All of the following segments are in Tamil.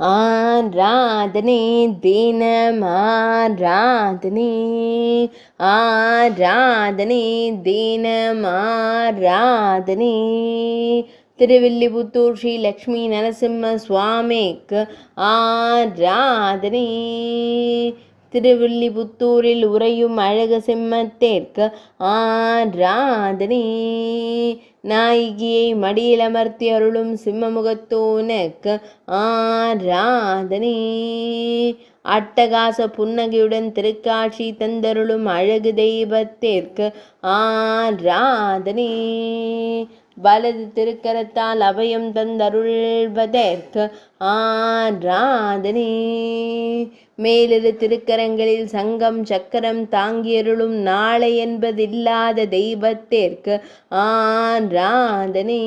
ஆராதனை தினம் ஆராதனை, ஆராதனை தினம் ஆராதனை. திருவில்லிபுத்தூர் ஸ்ரீ லக்ஷ்மி நரசிம்ம சுவாமிக்கு ஆராதனை. திருவில்லிபுத்தூரில் உறையும் அழக சிம்மத்திற்கு ஆராதனை. நாயகியை மடியில் அமர்த்தி அருளும் சிம்மமுகத்தோனுக்கு ஆராதனை. அட்டகாச புன்னகையுடன் திருக்காட்சி தந்தருளும் அழகு தெய்வத்திற்கு ஆராதனை. வலது திருக்கரத்தால் அபயம் தந்தருள்வதற்கு ஆராதனை. மேலிரு திருக்கரங்களில் சங்கம் சக்கரம் தாங்கியருளும் நாளை என்பதில்லாத தெய்வத்திற்கு ஆராதனை.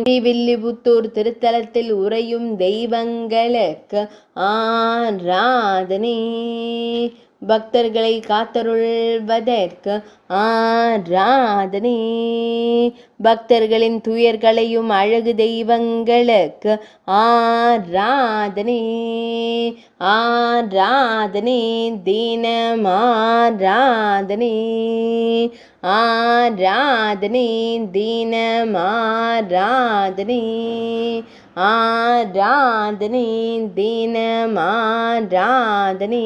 ஸ்ரீவில்லிபுத்தூர் திருத்தலத்தில் உறையும் தெய்வங்களுக்கு ஆராதனை. பக்தர்களை காத்தருள்வதற்கு ஆராதனை. பக்தர்களின் துயர்களையும் அழகு தெய்வங்களுக்கு ஆராதனை. ஆராதனை தினம் ஆராதனை. ஆராதனை தினம் ஆராதனை. ஆராதனை தினம் ஆராதனை.